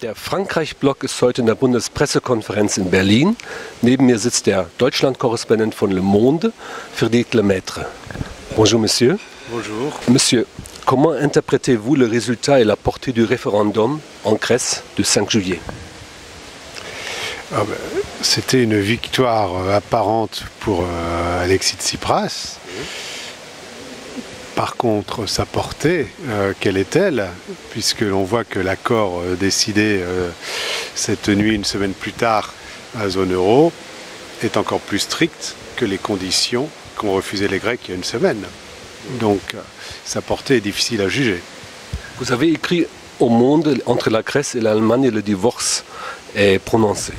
Der Frankreich-Block ist heute in der Bundespressekonferenz in Berlin. Neben mir sitzt der Deutschland-Korrespondent von Le Monde, Frédéric Lemaître. Bonjour, monsieur. Bonjour. Monsieur, comment interprétez-vous le résultat et la portée du référendum en Grèce du 5 juillet? C'était une victoire apparente pour Alexis Tsipras. Par contre, sa portée, quelle est-elle? Puisque l'on voit que l'accord décidé cette nuit, une semaine plus tard, à la zone euro, est encore plus strict que les conditions qu'ont refusé les Grecs il y a une semaine. Donc, sa portée est difficile à juger. Vous avez écrit au Monde, entre la Grèce et l'Allemagne, le divorce est prononcé.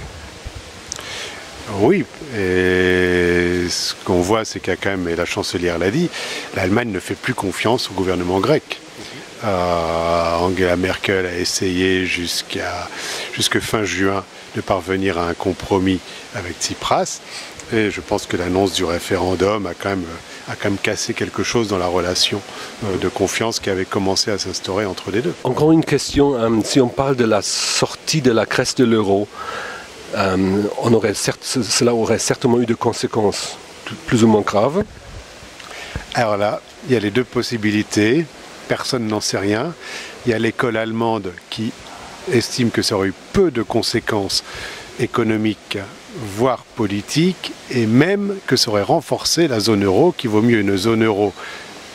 Oui, et ce qu'on voit, c'est qu'il y a quand même, et la chancelière l'a dit, l'Allemagne ne fait plus confiance au gouvernement grec. Angela Merkel a essayé jusque fin juin de parvenir à un compromis avec Tsipras, et je pense que l'annonce du référendum a quand même cassé quelque chose dans la relation de confiance qui avait commencé à s'instaurer entre les deux. Encore une question, si on parle de la sortie de la Grèce de l'euro, cela aurait certainement eu des conséquences plus ou moins graves. Alors là, il y a les deux possibilités, personne n'en sait rien. Il y a l'école allemande qui estime que ça aurait eu peu de conséquences économiques, voire politiques, et même que ça aurait renforcé la zone euro, qu'il vaut mieux une zone euro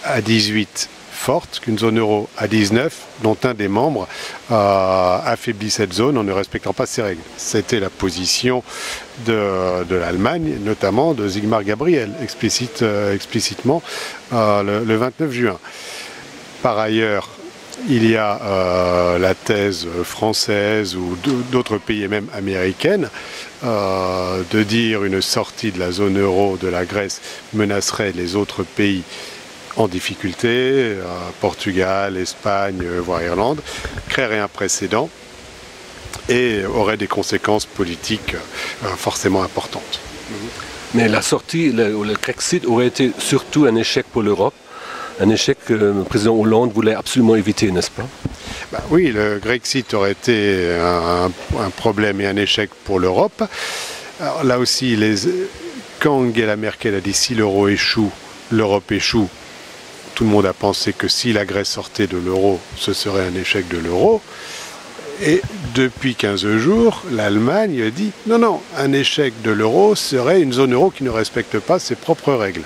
à 18 forte qu'une zone euro à 19, dont un des membres affaiblit cette zone en ne respectant pas ses règles. C'était la position de l'Allemagne, notamment de Sigmar Gabriel, explicitement le 29 juin. Par ailleurs, il y a la thèse française ou d'autres pays et même américaines de dire une sortie de la zone euro de la Grèce menacerait les autres pays en difficulté, Portugal, Espagne, voire Irlande, créerait un précédent et aurait des conséquences politiques forcément importantes. Mais la sortie, le Brexit aurait été surtout un échec pour l'Europe, un échec que le président Hollande voulait absolument éviter, n'est-ce pas? Oui, le Brexit aurait été un problème et un échec pour l'Europe. Alors là aussi, quand Angela Merkel a dit si l'euro échoue, l'Europe échoue, tout le monde a pensé que si la Grèce sortait de l'euro, ce serait un échec de l'euro. Et depuis 15 jours, l'Allemagne dit non, un échec de l'euro serait une zone euro qui ne respecte pas ses propres règles.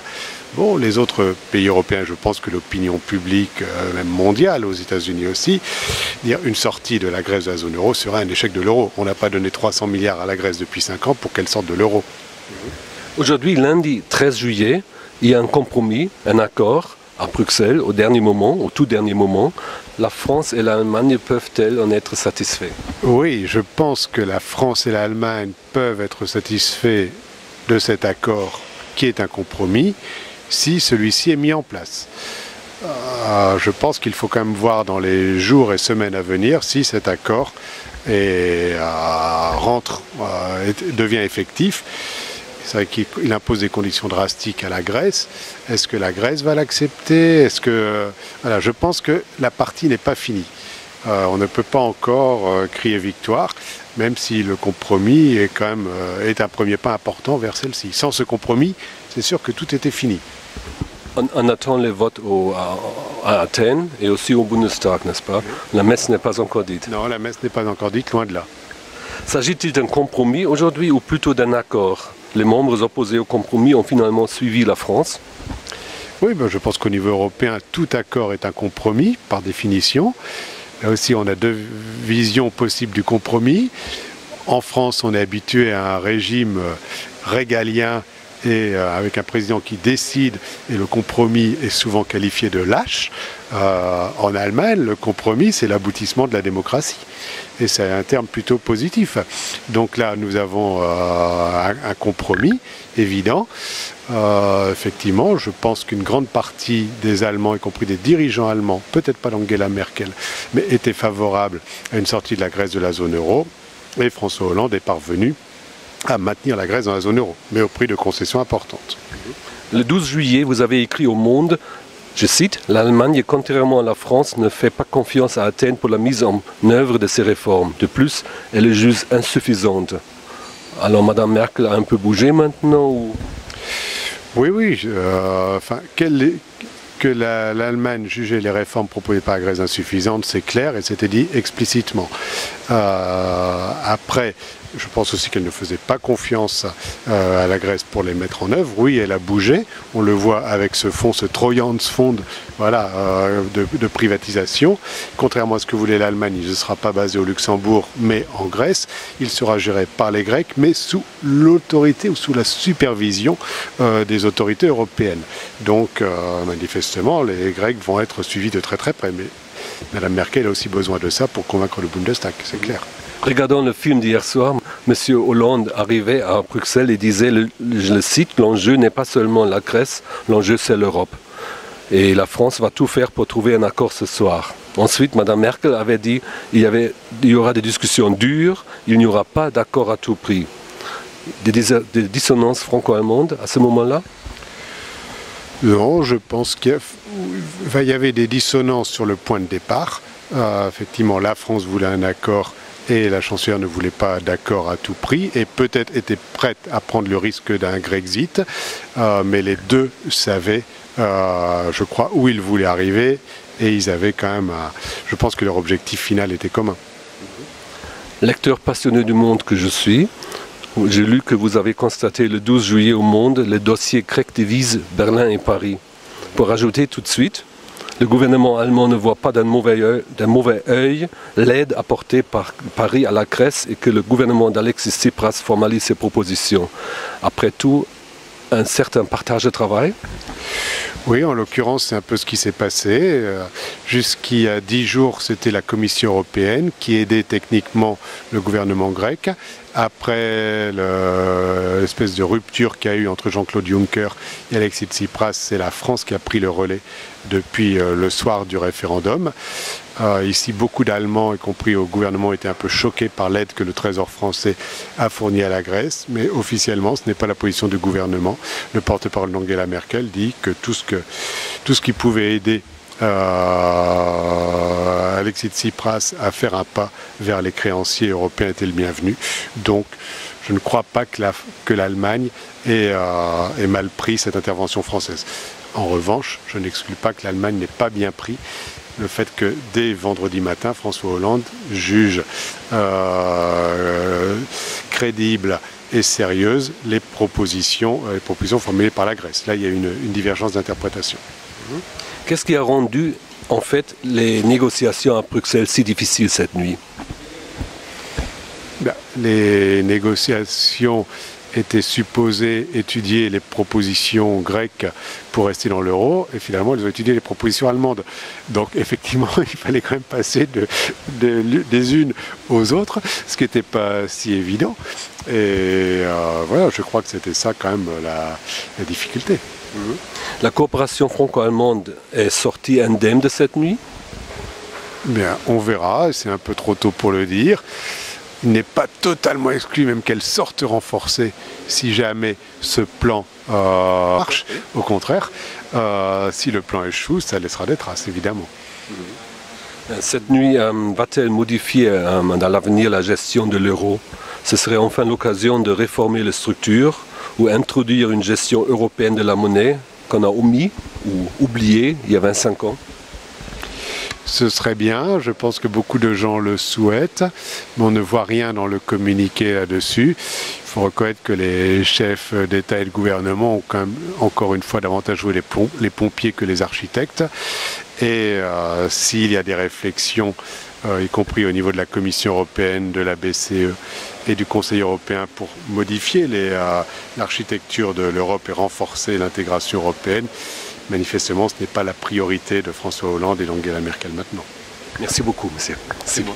Bon, les autres pays européens, je pense que l'opinion publique, même mondiale, aux États-Unis aussi, dire une sortie de la Grèce de la zone euro serait un échec de l'euro. On n'a pas donné 300 milliards à la Grèce depuis 5 ans pour qu'elle sorte de l'euro. Aujourd'hui, lundi 13 juillet, il y a un compromis, un accord à Bruxelles, au tout dernier moment. La France et l'Allemagne peuvent-elles en être satisfaits? Oui, je pense que la France et l'Allemagne peuvent être satisfaits de cet accord qui est un compromis si celui-ci est mis en place. Je pense qu'il faut quand même voir dans les jours et semaines à venir si cet accord devient effectif. C'est vrai qu'il impose des conditions drastiques à la Grèce. Est-ce que la Grèce va l'accepter? Voilà, je pense que la partie n'est pas finie. On ne peut pas encore crier victoire, même si le compromis est un premier pas important vers celle-ci. Sans ce compromis, c'est sûr que tout était fini. On attend les votes à Athènes et aussi au Bundestag, n'est-ce pas? La messe n'est pas encore dite. Non, la messe n'est pas encore dite, loin de là. S'agit-il d'un compromis aujourd'hui ou plutôt d'un accord? Les membres opposés au compromis ont finalement suivi la France. Oui, je pense qu'au niveau européen, tout accord est un compromis, par définition. Là aussi, on a deux visions possibles du compromis. En France, on est habitué à un régime régalien et avec un président qui décide, et le compromis est souvent qualifié de lâche. En Allemagne, le compromis, c'est l'aboutissement de la démocratie. Et c'est un terme plutôt positif. Donc là, nous avons un compromis évident. Effectivement, je pense qu'une grande partie des Allemands, y compris des dirigeants allemands, peut-être pas d'Angela Merkel, mais étaient favorables à une sortie de la Grèce de la zone euro. Et François Hollande est parvenu à maintenir la Grèce dans la zone euro, mais au prix de concessions importantes. Le 12 juillet, vous avez écrit au Monde Je cite, « L'Allemagne, contrairement à la France, ne fait pas confiance à Athènes pour la mise en œuvre de ces réformes. De plus, elle les juge insuffisantes. » Alors Mme Merkel a un peu bougé maintenant ou... Oui, que l'Allemagne jugeait les réformes proposées par la Grèce insuffisantes, c'est clair et c'était dit explicitement. Après, je pense aussi qu'elle ne faisait pas confiance à la Grèce pour les mettre en œuvre. Oui, elle a bougé. On le voit avec ce fonds, ce Trojans Fund, voilà, de privatisation. Contrairement à ce que voulait l'Allemagne, il ne sera pas basé au Luxembourg, mais en Grèce. Il sera géré par les Grecs, mais sous l'autorité ou sous la supervision des autorités européennes. Donc, manifestement, les Grecs vont être suivis de très très près. Mais Mme Merkel a aussi besoin de ça pour convaincre le Bundestag, c'est clair. Regardant le film d'hier soir, M. Hollande arrivait à Bruxelles et disait, je le cite, « L'enjeu n'est pas seulement la Grèce, l'enjeu c'est l'Europe. Et la France va tout faire pour trouver un accord ce soir. » Ensuite, Mme Merkel avait dit, il y aura des discussions dures, il n'y aura pas d'accord à tout prix. Des dissonances franco-allemandes à ce moment-là? Non, je pense qu'il y avait des dissonances sur le point de départ. Effectivement, la France voulait un accord et la chancelière ne voulait pas d'accord à tout prix et peut-être était prête à prendre le risque d'un Grexit, mais les deux savaient, je crois, où ils voulaient arriver et ils avaient quand même, je pense que leur objectif final était commun. Lecteur passionné du Monde que je suis, j'ai lu que vous avez constaté le 12 juillet au Monde le dossier grec divise Berlin et Paris. Pour ajouter tout de suite, le gouvernement allemand ne voit pas d'un mauvais œil l'aide apportée par Paris à la Grèce et que le gouvernement d'Alexis Tsipras formalise ses propositions. Après tout, un certain partage de travail? Oui, en l'occurrence, c'est un peu ce qui s'est passé. Jusqu'il y a 10 jours, c'était la Commission européenne qui aidait techniquement le gouvernement grec. Après l'espèce de rupture qu'il y a eu entre Jean-Claude Juncker et Alexis Tsipras, c'est la France qui a pris le relais depuis le soir du référendum. Ici, beaucoup d'Allemands, y compris au gouvernement, étaient un peu choqués par l'aide que le Trésor français a fournie à la Grèce, mais officiellement, ce n'est pas la position du gouvernement. Le porte-parole d'Angela Merkel dit que tout ce qui pouvait aider Alexis Tsipras à faire un pas vers les créanciers européens était le bienvenu. Donc, je ne crois pas que l'Allemagne ait mal pris cette intervention française. En revanche, je n'exclus pas que l'Allemagne n'ait pas bien pris le fait que dès vendredi matin, François Hollande juge crédibles et sérieuses les propositions formulées par la Grèce. Là, il y a une divergence d'interprétation. Qu'est-ce qui a rendu, en fait, les négociations à Bruxelles si difficiles cette nuit? Les négociations étaient supposées étudier les propositions grecques pour rester dans l'euro, et finalement, ils ont étudié les propositions allemandes. Donc, effectivement, il fallait quand même passer des unes aux autres, ce qui n'était pas si évident. Et voilà, je crois que c'était ça quand même la difficulté. La coopération franco-allemande est sortie indemne de cette nuit? Bien, on verra, c'est un peu trop tôt pour le dire. Il n'est pas totalement exclu même qu'elle sorte renforcée si jamais ce plan marche. Au contraire, si le plan échoue, ça laissera des traces, évidemment. Cette nuit va-t-elle modifier dans l'avenir la gestion de l'euro? Ce serait enfin l'occasion de réformer les structures ou introduire une gestion européenne de la monnaie qu'on a omis ou oublié il y a 25 ans? Ce serait bien, je pense que beaucoup de gens le souhaitent, mais on ne voit rien dans le communiqué là-dessus. Il faut reconnaître que les chefs d'État et de gouvernement ont quand même, encore une fois, davantage joué les pompiers que les architectes. Et s'il y a des réflexions, y compris au niveau de la Commission européenne, de la BCE et du Conseil européen pour modifier l'architecture de l'Europe et renforcer l'intégration européenne, manifestement, ce n'est pas la priorité de François Hollande et d'Angela Merkel maintenant. Merci beaucoup, monsieur. C'est bon.